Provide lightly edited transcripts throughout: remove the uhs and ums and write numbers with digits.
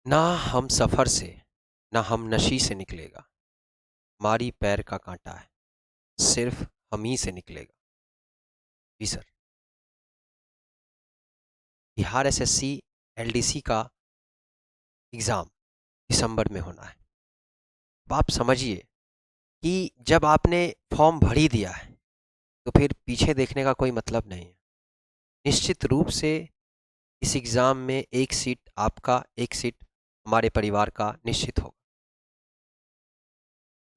ना हम सफर से ना हम नशी से निकलेगा, हमारी पैर का कांटा है, सिर्फ हम ही से निकलेगा। जी सर। बिहार एसएससी एलडीसी का एग्ज़ाम दिसंबर में होना है। अब आप समझिए कि जब आपने फॉर्म भर ही दिया है तो फिर पीछे देखने का कोई मतलब नहीं है। निश्चित रूप से इस एग्ज़ाम में एक सीट आपका, एक सीट हमारे परिवार का निश्चित होगा।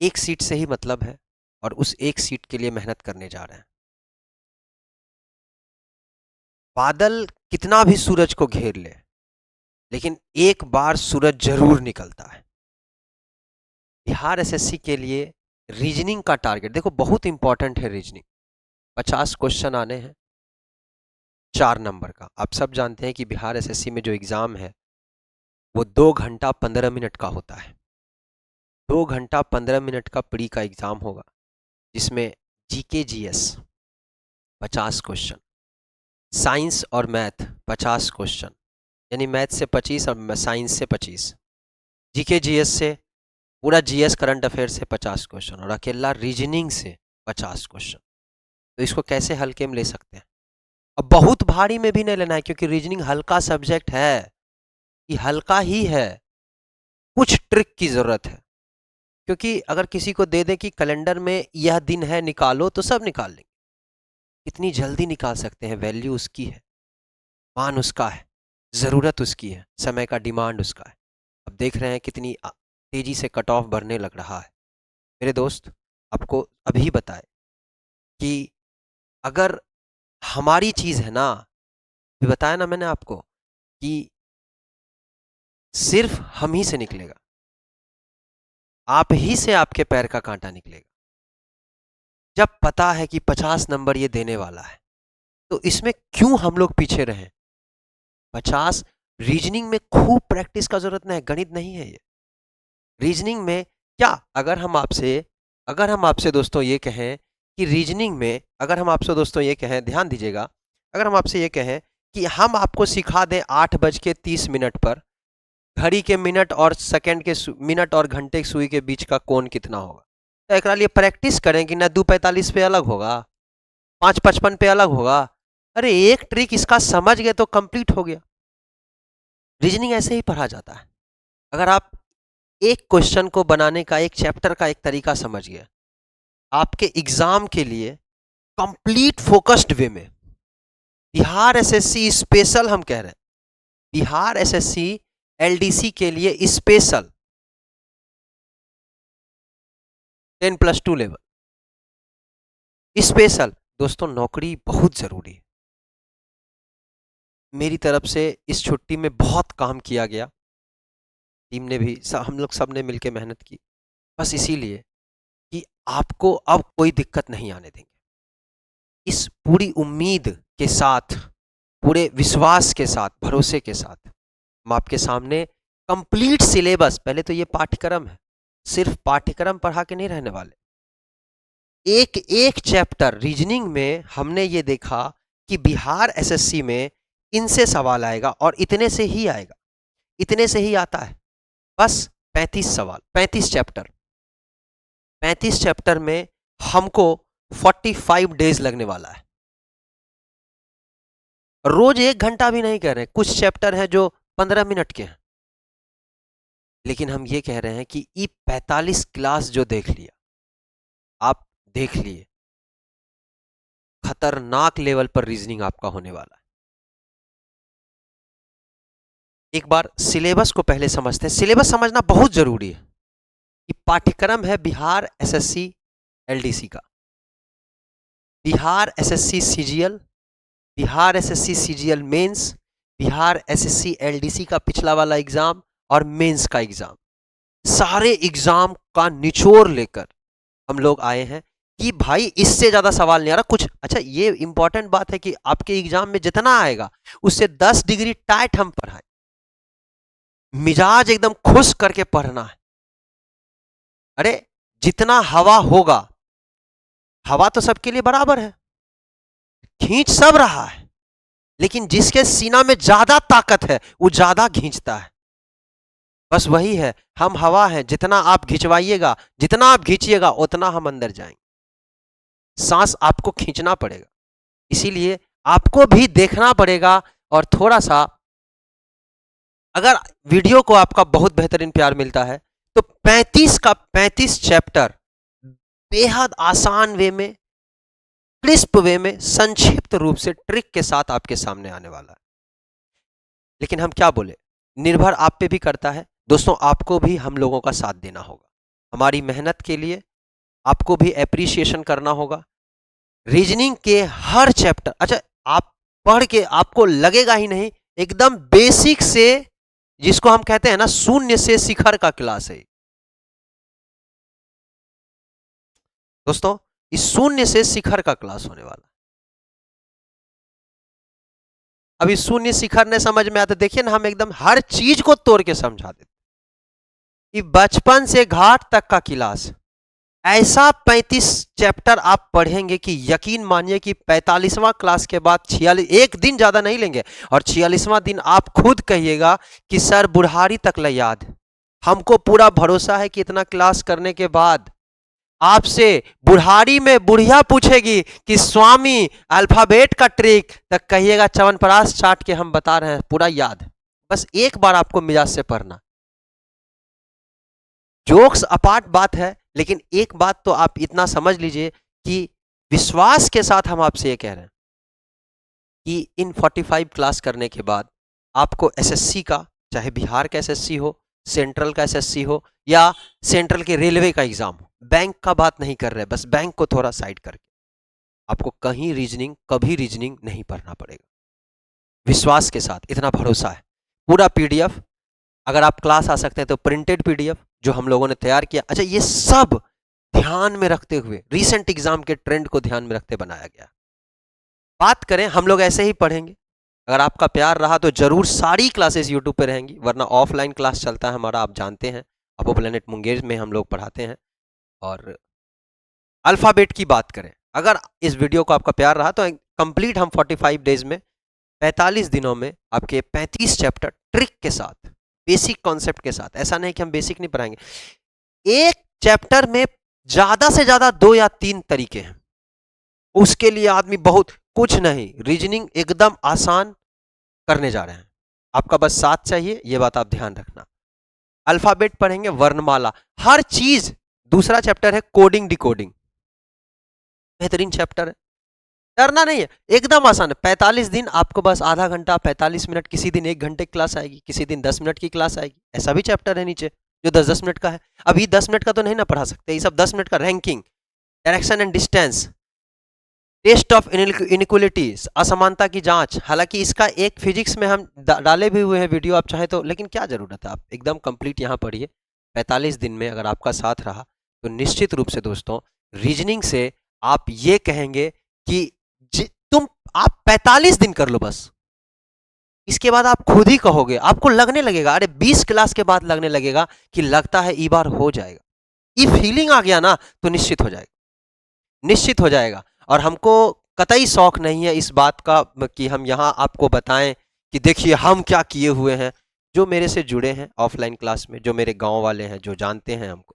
एक सीट से ही मतलब है और उस एक सीट के लिए मेहनत करने जा रहे हैं। बादल कितना भी सूरज को घेर ले, लेकिन एक बार सूरज जरूर निकलता है। बिहार एसएससी के लिए रीजनिंग का टारगेट देखो, बहुत इंपॉर्टेंट है रीजनिंग। 50 क्वेश्चन आने हैं, 4 नंबर का। आप सब जानते हैं कि बिहार एसएससी में जो एग्ज़ाम है वो 2 घंटा 15 मिनट का होता है। 2 घंटा 15 मिनट का प्री का एग्ज़ाम होगा, जिसमें जीके जीएस 50 क्वेश्चन, साइंस और मैथ 50 क्वेश्चन, यानी मैथ से 25 और साइंस से 25, जीके जीएस से पूरा जीएस करंट अफेयर से 50 क्वेश्चन और अकेला रीजनिंग से 50 क्वेश्चन। तो इसको कैसे हल्के में ले सकते हैं? अब बहुत भारी में भी नहीं लेना है, क्योंकि रीजनिंग हल्का सब्जेक्ट है, ये हल्का ही है। कुछ ट्रिक की जरूरत है, क्योंकि अगर किसी को दे दे कि कैलेंडर में यह दिन है निकालो, तो सब निकाल लेंगे। कितनी जल्दी निकाल सकते हैं? वैल्यू उसकी है, मान उसका है, ज़रूरत उसकी है, समय का डिमांड उसका है। अब देख रहे हैं कितनी तेजी से कट ऑफ बढ़ने लग रहा है। मेरे दोस्त, आपको अभी बताए कि अगर हमारी चीज़ है ना, अभी बताया ना मैंने आपको कि सिर्फ हम ही से निकलेगा, आप ही से आपके पैर का कांटा निकलेगा। जब पता है कि 50 नंबर ये देने वाला है, तो इसमें क्यों हम लोग पीछे रहें? 50 रीजनिंग में खूब प्रैक्टिस का जरूरत नहीं है, गणित नहीं है ये। रीजनिंग में क्या, अगर हम आपसे दोस्तों ये कहें कि रीजनिंग में, अगर हम आपसे दोस्तों ये कहें, ध्यान दीजिएगा, अगर हम आपसे ये कहें कि हम आपको सिखा दें 8:30 पर घड़ी के मिनट और सेकंड के मिनट और घंटे की सुई के बीच का कोण कितना होगा, तो एक लिए प्रैक्टिस करें कि ना 2:45 पे अलग होगा, 5:55 पे अलग होगा। अरे एक ट्रिक इसका समझ गए तो कंप्लीट हो गया। रीजनिंग ऐसे ही पढ़ा जाता है। अगर आप एक क्वेश्चन को बनाने का, एक चैप्टर का एक तरीका समझ गए, आपके एग्जाम के लिए कंप्लीट फोकस्ड वे में, बिहार एसएससी स्पेशल हम कह रहे हैं, बिहार एसएससी एलडीसी के लिए स्पेशल 10+2 लेवल स्पेशल। दोस्तों, नौकरी बहुत जरूरी है। मेरी तरफ से इस छुट्टी में बहुत काम किया गया, टीम ने भी, हम लोग सब ने मिलकर मेहनत की, बस इसीलिए कि आपको अब कोई दिक्कत नहीं आने देंगे। इस पूरी उम्मीद के साथ, पूरे विश्वास के साथ, भरोसे के साथ हम आपके सामने कंप्लीट सिलेबस, पहले तो ये पाठ्यक्रम है, सिर्फ पाठ्यक्रम पढ़ा के नहीं रहने वाले। एक एक चैप्टर रीजनिंग में हमने ये देखा कि बिहार एसएससी में इनसे सवाल आएगा और इतने से ही आएगा, इतने से ही आता है। बस 35 सवाल, 35 चैप्टर, 35 चैप्टर में हमको 45 डेज लगने वाला है। रोज 1 घंटा भी नहीं कह रहे हैं, कुछ चैप्टर हैं जो 15 मिनट के हैं, लेकिन हम ये कह रहे हैं कि ये 45 क्लास जो देख लिया, आप देख लिए, खतरनाक लेवल पर रीजनिंग आपका होने वाला है। एक बार सिलेबस को पहले समझते हैं। सिलेबस समझना बहुत जरूरी है। कि पाठ्यक्रम है बिहार एसएससी एलडीसी का, Bihar SSC CGL, Bihar SSC CGL mains, Bihar SSC LDC का पिछला वाला एग्जाम और मेंस का एग्जाम, सारे एग्जाम का निचोड़ लेकर हम लोग आए हैं कि भाई इससे ज्यादा सवाल नहीं आ रहा कुछ। अच्छा, ये इंपॉर्टेंट बात है कि आपके एग्जाम में जितना आएगा उससे 10 डिग्री टाइट हम पढ़ाएं, मिजाज एकदम खुश करके पढ़ना है। अरे जितना हवा होगा, हवा तो सबके लिए बराबर है, खींच सब रहा है, लेकिन जिसके सीना में ज्यादा ताकत है वो ज्यादा खींचता है। बस वही है, हम हवा हैं, जितना आप खिंचवाइएगा, जितना आप खींचिएगा उतना हम अंदर जाएंगे। सांस आपको खींचना पड़ेगा, इसीलिए आपको भी देखना पड़ेगा। और थोड़ा सा अगर वीडियो को आपका बहुत बेहतरीन प्यार मिलता है तो 35 का 35 चैप्टर बेहद आसान वे में, क्रिस्प वे में, संक्षिप्त रूप से ट्रिक के साथ आपके सामने आने वाला है। लेकिन हम क्या बोले, निर्भर आप पे भी करता है दोस्तों, आपको भी हम लोगों का साथ देना होगा। हमारी मेहनत के लिए आपको भी एप्रिसिएशन करना होगा। रीजनिंग के हर चैप्टर, अच्छा आप पढ़ के आपको लगेगा ही नहीं, एकदम बेसिक से, जिसको हम कहते हैं ना शून्य से शिखर का क्लास है दोस्तों, इस शून्य से शिखर का क्लास होने वाला। अब इस शून्य शिखर ने समझ में आता, देखिए ना हम एकदम हर चीज को तोड़ के समझा देते कि बचपन से घाट तक का क्लास, ऐसा 35 चैप्टर आप पढ़ेंगे कि यकीन मानिए कि 45वां क्लास के बाद 46, एक दिन ज्यादा नहीं लेंगे, और 46वां दिन आप खुद कहिएगा कि सर बुढ़ारी तक ल याद। हमको पूरा भरोसा है कि इतना क्लास करने के बाद आपसे बुढ़ारी में बुढ़िया पूछेगी कि स्वामी अल्फाबेट का ट्रिक, तक कहिएगा च्यवनप्राश चाट के हम बता रहे हैं, पूरा याद। बस एक बार आपको मिजाज से पढ़ना। जोक्स अपार्ट बात है, लेकिन एक बात तो आप इतना समझ लीजिए कि विश्वास के साथ हम आपसे ये कह रहे हैं कि इन 45 क्लास करने के बाद आपको एसएससी का, चाहे बिहार का एसएससी हो, सेंट्रल का एसएससी हो, या सेंट्रल के रेलवे का एग्जाम हो, बैंक का बात नहीं कर रहे, बस बैंक को थोड़ा साइड करके आपको कहीं रीजनिंग, कभी रीजनिंग नहीं पढ़ना पड़ेगा। विश्वास के साथ, इतना भरोसा है। पूरा पीडीएफ, अगर आप क्लास आ सकते हैं तो प्रिंटेड पीडीएफ जो हम लोगों ने तैयार किया, अच्छा ये सब ध्यान में रखते हुए, रीसेंट एग्जाम के ट्रेंड को ध्यान में रखते बनाया गया। बात करें, हम लोग ऐसे ही पढ़ेंगे, अगर आपका प्यार रहा तो जरूर सारी क्लासेस यूट्यूब पे रहेंगी, वरना ऑफलाइन क्लास चलता है हमारा, आप जानते हैं, अबो प्लेनेट मुंगेर में हम लोग पढ़ाते हैं। और अल्फाबेट की बात करें, अगर इस वीडियो को आपका प्यार रहा तो कंप्लीट हम 45 डेज में, 45 दिनों में आपके 35 चैप्टर ट्रिक के साथ, बेसिक कॉन्सेप्ट के साथ, ऐसा नहीं कि हम बेसिक नहीं पढ़ाएंगे, एक चैप्टर में ज्यादा से ज्यादा 2 या 3 तरीके हैं, उसके लिए आदमी बहुत कुछ नहीं, रीजनिंग एकदम आसान करने जा रहे हैं, आपका बस साथ चाहिए, ये बात आप ध्यान रखना। अल्फाबेट पढ़ेंगे, वर्णमाला, हर चीज। दूसरा चैप्टर है कोडिंग डिकोडिंग, बेहतरीन चैप्टर है, डरना नहीं है, एकदम आसान है। 45 दिन आपको बस आधा घंटा, 45 मिनट, किसी दिन 1 घंटे क्लास आएगी, किसी दिन 10 मिनट की क्लास आएगी, ऐसा भी चैप्टर है नीचे जो 10-10 मिनट का है। अभी 10 मिनट का तो नहीं ना पढ़ा सकते, ये सब 10 मिनट का, ranking, direction and distance, test of inequalities, असमानता की जांच, हालांकि इसका एक फिजिक्स में हम डाले भी हुए हैं वीडियो, आप चाहे तो, लेकिन क्या जरूरत है, आप एकदम कंप्लीट यहाँ पढ़िए। 45 दिन में अगर आपका साथ रहा तो निश्चित रूप से दोस्तों, रीजनिंग से आप ये कहेंगे कि तुम, आप 45 दिन कर लो बस, इसके बाद आप खुद ही कहोगे, आपको लगने लगेगा, अरे 20 क्लास के बाद लगने लगेगा कि लगता है ई बार हो जाएगा, ये फीलिंग आ गया ना तो निश्चित हो जाएगा, निश्चित हो जाएगा। और हमको कतई शौक नहीं है इस बात का कि हम यहाँ आपको बताएं कि देखिए हम क्या किए हुए हैं। जो मेरे से जुड़े हैं ऑफलाइन क्लास में, जो मेरे गांव वाले हैं, जो जानते हैं हमको,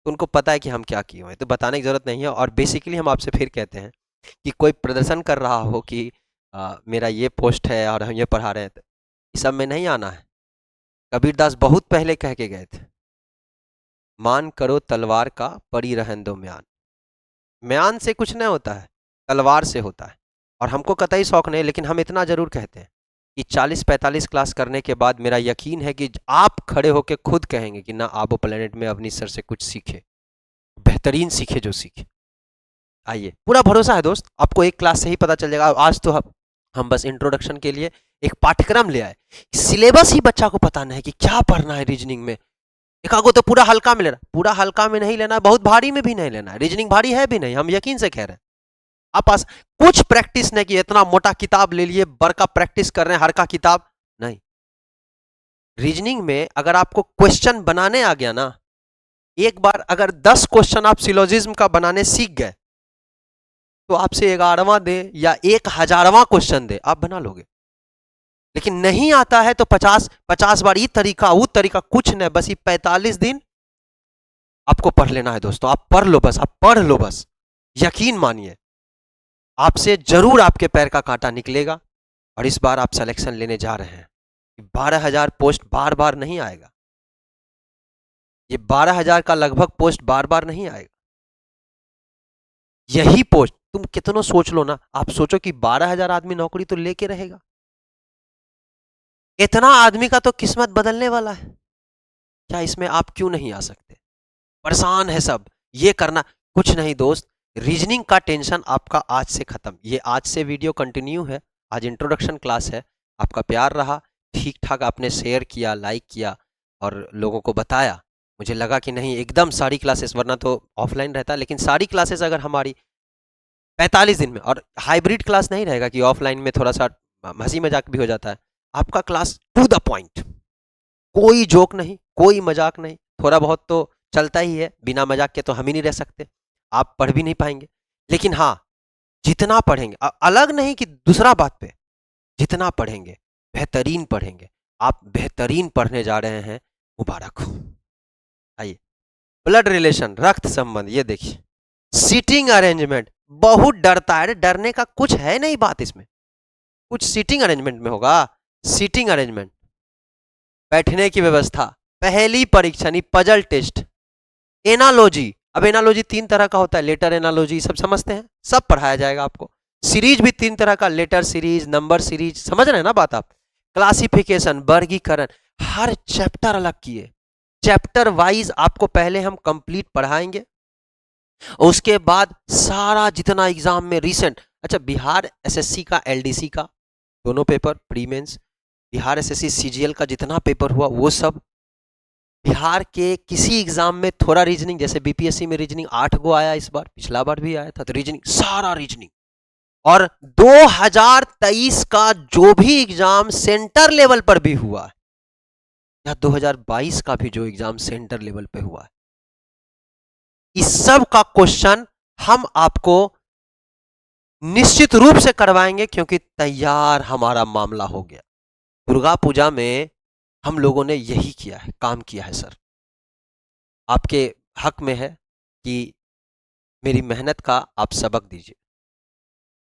तो उनको पता है कि हम क्या किए हुए हैं, तो बताने की ज़रूरत नहीं है। और बेसिकली हम आपसे फिर कहते हैं कि कोई प्रदर्शन कर रहा हो कि मेरा ये पोस्ट है और हम ये पढ़ा रहे हैं, तो इस सब में नहीं आना है। कबीरदास बहुत पहले कह के गए थे, मान करो तलवार का, पड़ी रहन दो म्यान। म्यान से कुछ नहीं होता है, तलवार से होता है। और हमको कतई शौक नहीं, लेकिन हम इतना जरूर कहते हैं कि 40-45 क्लास करने के बाद मेरा यकीन है कि आप खड़े होकर खुद कहेंगे कि ना, आबो प्लेनेट में अवनीश सर से कुछ सीखे, बेहतरीन सीखे जो सीखे। आइए, पूरा भरोसा है दोस्त, आपको एक क्लास से ही पता चल जाएगा। आज तो हम बस इंट्रोडक्शन के लिए एक पाठ्यक्रम ले आए, सिलेबस ही बच्चा को पता नहीं है कि क्या पढ़ना है रीजनिंग में। एकागो तो पूरा हल्का में लेना, पूरा हल्का में नहीं लेना, बहुत भारी में भी नहीं लेना है, रीजनिंग भारी है भी नहीं, हम यकीन से कह रहे हैं। आप पास कुछ प्रैक्टिस नहीं की, इतना मोटा किताब ले लिए, बड़का प्रैक्टिस कर रहे हैं, हर का किताब नहीं। रीजनिंग में अगर आपको क्वेश्चन बनाने आ गया ना, एक बार अगर 10 क्वेश्चन आप सिलोजिज्म का बनाने सीख गए, तो आपसे 11वां दे या 1000वां क्वेश्चन दे, आप बना लोगे। लेकिन नहीं आता है तो 50 बार ये तरीका वो तरीका कुछ नहीं, बस ये 45 दिन आपको पढ़ लेना है दोस्तों। आप पढ़ लो बस, आप पढ़ लो बस, यकीन मानिए आपसे जरूर आपके पैर का कांटा निकलेगा। और इस बार आप सिलेक्शन लेने जा रहे हैं। 12,000 पोस्ट बार बार नहीं आएगा, ये 12,000 का लगभग पोस्ट बार बार नहीं आएगा। यही पोस्ट तुम कितनों सोच लो ना, आप सोचो कि 12,000 आदमी नौकरी तो लेके रहेगा, इतना आदमी का तो किस्मत बदलने वाला है। क्या इसमें आप क्यों नहीं आ सकते? परेशान है सब, ये करना कुछ नहीं दोस्त। रीजनिंग का टेंशन आपका आज से खत्म। ये आज से वीडियो कंटिन्यू है, आज इंट्रोडक्शन क्लास है। आपका प्यार रहा, ठीक ठाक आपने शेयर किया, लाइक किया और लोगों को बताया। मुझे लगा कि नहीं एकदम सारी क्लासेस, वरना तो ऑफलाइन रहता, लेकिन सारी क्लासेस अगर हमारी 45 दिन में, और हाइब्रिड क्लास नहीं रहेगा कि ऑफलाइन में थोड़ा सा हंसी मजाक भी हो जाता है। आपका क्लास टू द पॉइंट, कोई जोक नहीं, कोई मजाक नहीं। थोड़ा बहुत तो चलता ही है, बिना मजाक के तो हम ही नहीं रह सकते, आप पढ़ भी नहीं पाएंगे। लेकिन हाँ, जितना पढ़ेंगे, अलग नहीं कि दूसरा बात पे, जितना पढ़ेंगे बेहतरीन पढ़ेंगे। आप बेहतरीन पढ़ने जा रहे हैं, मुबारक हो। आइए, ब्लड रिलेशन, रक्त संबंध, ये देखिए सीटिंग अरेंजमेंट। बहुत डरता है, डरने का कुछ है नहीं बात इसमें, कुछ सीटिंग अरेंजमेंट में होगा। सीटिंग अरेंजमेंट, बैठने की व्यवस्था, पहली परीक्षा नहीं पजल टेस्ट, एनालॉजी। अब एनालॉजी 3 तरह का होता है, लेटर एनालॉजी सब समझते हैं, सब पढ़ाया जाएगा आपको। सीरीज भी 3 तरह का, लेटर सीरीज, नंबर सीरीज, समझ रहे हैं ना बात आप। क्लासिफिकेशन, वर्गीकरण, हर चैप्टर अलग किए, चैप्टर वाइज आपको पहले हम कंप्लीट पढ़ाएंगे। उसके बाद सारा जितना एग्जाम में रिसेंट, अच्छा बिहार एसएससी का, एलडीसी का दोनों paper pre mains, Bihar SSC CGL का जितना पेपर हुआ वो सब, बिहार के किसी एग्जाम में थोड़ा रीजनिंग, जैसे बीपीएससी में रीजनिंग 8 गो आया इस बार, पिछला बार भी आया था, तो रीजनिंग, सारा रीजनिंग। और 2023 का जो भी एग्जाम सेंटर लेवल पर भी हुआ है, या 2022 का भी जो एग्जाम सेंटर लेवल पे हुआ है, इस सब का क्वेश्चन हम आपको निश्चित रूप से करवाएंगे, क्योंकि तैयार हमारा मामला हो गया। दुर्गा पूजा में हम लोगों ने यही किया है, काम किया है सर। आपके हक में है कि मेरी मेहनत का आप सबक दीजिए।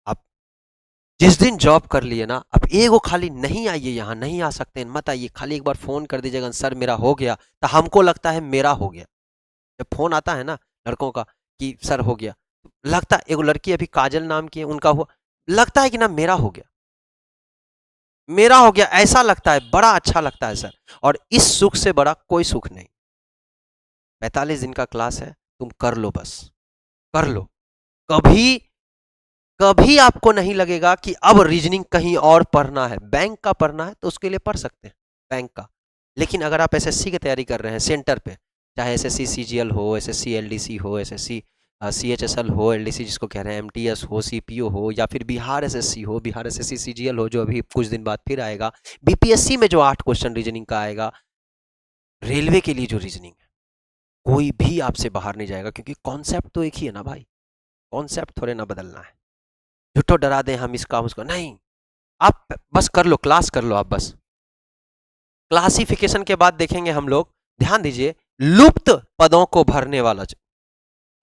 आप जिस दिन जॉब कर लिए ना, अब एगो खाली नहीं आइए, यहाँ नहीं आ सकते हैं मत आइए, खाली एक बार फोन कर दीजिएगा, सर मेरा हो गया, तो हमको लगता है मेरा हो गया। जब फोन आता है ना लड़कों का कि सर हो गया, लगता है, एगो लड़की अभी काजल नाम की है, उनका हुआ, लगता है कि ना मेरा हो गया, मेरा हो गया, ऐसा लगता है, बड़ा अच्छा लगता है सर। और इस सुख से बड़ा कोई सुख नहीं। 45 दिन का क्लास है, तुम कर लो बस, कर लो। कभी कभी आपको नहीं लगेगा कि अब रीजनिंग कहीं और पढ़ना है, बैंक का पढ़ना है तो उसके लिए पढ़ सकते हैं, बैंक का। लेकिन अगर आप एसएससी की तैयारी कर रहे हैं सेंटर पे, चाहे एसएससी सीजीएल हो, एसएससी एलडीसी हो, एसएससी सीएचएसएल हो, एलडीसी जिसको कह रहे हैं, एमटीएस हो, सीपीओ हो, या फिर बिहार एसएससी हो, बिहार एसएससी सीजीएल हो, जो अभी कुछ दिन बाद फिर आएगा, बीपीएससी में जो 8 क्वेश्चन रीजनिंग का आएगा, रेलवे के लिए जो रीजनिंग है, कोई भी आपसे बाहर नहीं जाएगा, क्योंकि कॉन्सेप्ट तो एक ही है ना भाई, कॉन्सेप्ट थोड़े ना बदलना है। झूठो डरा दें हम इसका उसको नहीं, आप बस कर लो, क्लास कर लो आप बस। क्लासिफिकेशन के बाद देखेंगे हम लोग, ध्यान दीजिए, लुप्त पदों को भरने वाला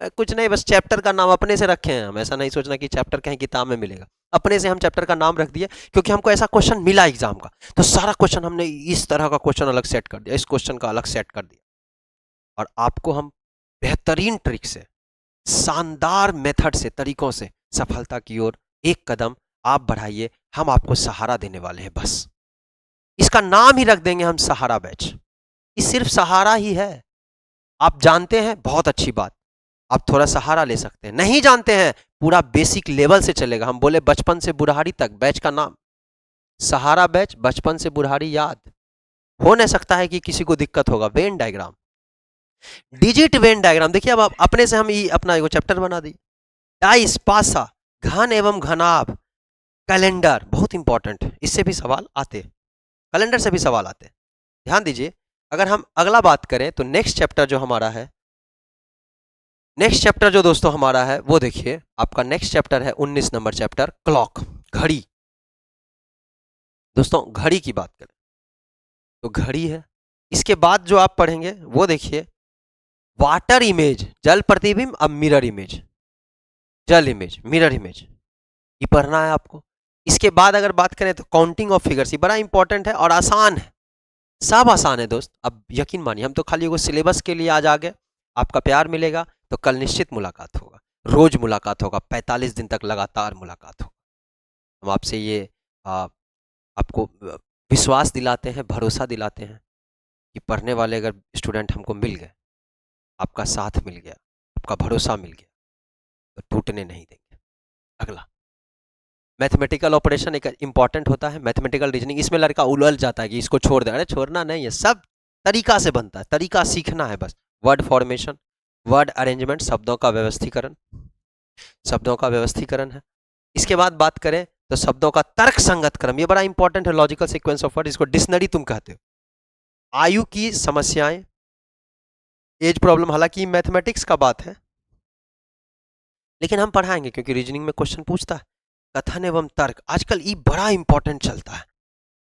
कुछ नहीं, बस चैप्टर का नाम अपने से रखे हैं हम, ऐसा नहीं सोचना कि चैप्टर कहीं किताब में मिलेगा, अपने से हम चैप्टर का नाम रख दिए, क्योंकि हमको ऐसा क्वेश्चन मिला एग्जाम का, तो सारा क्वेश्चन हमने इस तरह का क्वेश्चन अलग सेट कर दिया, इस क्वेश्चन का अलग सेट कर दिया, और आपको हम बेहतरीन ट्रिक से, शानदार मेथड से, तरीकों से सफलता की ओर एक कदम आप बढ़ाइए। हम आपको सहारा देने वाले हैं, बस इसका नाम ही रख देंगे हम सहारा बैच। ये सिर्फ सहारा ही है। आप जानते हैं, बहुत अच्छी बात, आप थोड़ा सहारा ले सकते हैं, नहीं जानते हैं, पूरा बेसिक लेवल से चलेगा। हम बोले बचपन से बुढ़ारी तक, बैच का नाम सहारा बैच, बचपन से बुढ़ारी याद। हो नहीं सकता है कि किसी को दिक्कत होगा। Venn diagram, digit Venn diagram, देखिए अब अपने से हम ये अपना एगो चैप्टर बना दिए। डाइस, पासा, घन एवं घनाभ, कैलेंडर, बहुत इंपॉर्टेंट, इससे भी सवाल आते, कैलेंडर से भी सवाल आते। ध्यान दीजिए, अगर हम अगला बात करें तो नेक्स्ट चैप्टर जो हमारा है, नेक्स्ट चैप्टर जो दोस्तों हमारा है, वो देखिए आपका नेक्स्ट चैप्टर है 19 नंबर चैप्टर, क्लॉक, घड़ी। दोस्तों घड़ी की बात करें तो घड़ी है। इसके बाद जो आप पढ़ेंगे वो देखिए, वाटर इमेज, जल प्रतिबिंब, अब मिरर इमेज, जल इमेज, मिरर इमेज, ये पढ़ना है आपको। इसके बाद अगर बात करें तो काउंटिंग ऑफ फिगर्स, ये बड़ा इंपॉर्टेंट है और आसान है, सब आसान है दोस्त। अब यकीन मानिए, हम तो खाली वो सिलेबस के लिए आज आ गए। आपका प्यार मिलेगा तो कल निश्चित मुलाकात होगा, रोज मुलाकात होगा, 45 दिन तक लगातार मुलाकात होगा। हम आपसे ये आपको विश्वास दिलाते हैं, भरोसा दिलाते हैं कि पढ़ने वाले अगर स्टूडेंट हमको मिल गए, आपका साथ मिल गया, आपका भरोसा मिल गया, तो टूटने नहीं देंगे। अगला मैथमेटिकल ऑपरेशन एक इंपॉर्टेंट होता है, मैथमेटिकल रीजनिंग। इसमें लड़का उलझ जाता है कि इसको छोड़ दे, अरे छोड़ना नहीं है, सब तरीका से बनता है, तरीका सीखना है बस। वर्ड फॉर्मेशन, वर्ड अरेंजमेंट, शब्दों का व्यवस्थीकरण, शब्दों का व्यवस्थीकरण है। इसके बाद बात करें तो शब्दों का तर्क संगत क्रम, ये बड़ा इंपॉर्टेंट है, लॉजिकल सीक्वेंस ऑफ वर्ड, इसको डिक्शनरी तुम कहते हो। आयु की समस्याएं, एज प्रॉब्लम, हालांकि मैथमेटिक्स का बात है लेकिन हम पढ़ाएंगे क्योंकि रीजनिंग में क्वेश्चन पूछता है। कथन एवं तर्क, आजकल ये बड़ा इंपॉर्टेंट चलता है।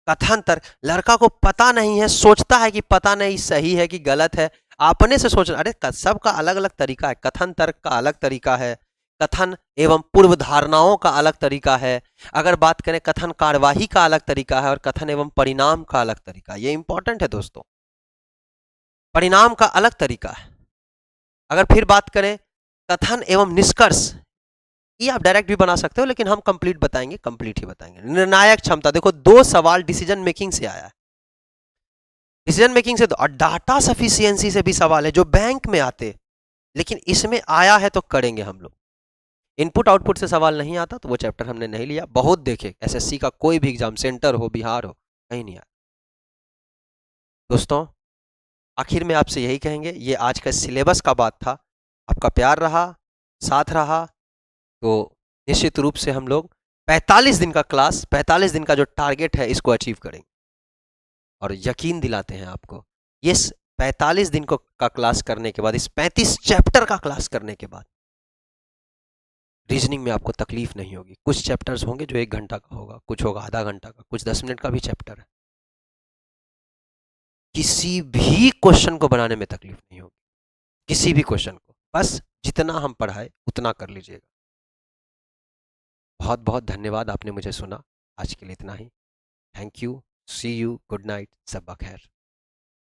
कथन तर्क, लड़का को पता नहीं है, सोचता है कि पता नहीं सही है कि गलत है, आपने से सोच, अरे सबका अलग अलग तरीका है, कथन तर्क का अलग तरीका है, कथन एवं पूर्व धारणाओं का अलग तरीका है, अगर बात करें कथन कार्यवाही का अलग तरीका है, और कथन एवं परिणाम का अलग तरीका है। ये इंपॉर्टेंट है दोस्तों, परिणाम का अलग तरीका है। अगर फिर बात करें कथन एवं निष्कर्ष, ये आप डायरेक्ट भी बना सकते हो लेकिन हम कंप्लीट बताएंगे, कंप्लीट ही बताएंगे। निर्णायक क्षमता, देखो दो सवाल डिसीजन मेकिंग से आया है, डिसीजन मेकिंग से, और डाटा सफिशियंसी से भी सवाल है जो बैंक में आते, लेकिन इसमें आया है तो करेंगे हम लोग। इनपुट आउटपुट से सवाल नहीं आता तो वो चैप्टर हमने नहीं लिया, बहुत देखे, एसएससी का कोई भी एग्जाम, सेंटर हो, बिहार हो, कहीं नहीं आया। दोस्तों आखिर में आपसे यही कहेंगे, ये आज का सिलेबस का बात था, आपका प्यार रहा, साथ रहा, तो निश्चित रूप से हम लोग 45 दिन का क्लास, 45 दिन का जो टारगेट है इसको अचीव करेंगे। और यकीन दिलाते हैं आपको, ये 45 दिन को का क्लास करने के बाद, इस 35 चैप्टर का क्लास करने के बाद रीजनिंग में आपको तकलीफ नहीं होगी। कुछ चैप्टर्स होंगे जो 1 घंटा का होगा, कुछ होगा आधा घंटा का, कुछ 10 मिनट का भी चैप्टर है। किसी भी क्वेश्चन को बनाने में तकलीफ नहीं होगी, किसी भी क्वेश्चन को, बस जितना हम पढ़ाए उतना कर लीजिएगा। बहुत बहुत धन्यवाद, आपने मुझे सुना। आज के लिए इतना ही। Thank you, see you, good night, सब खैर।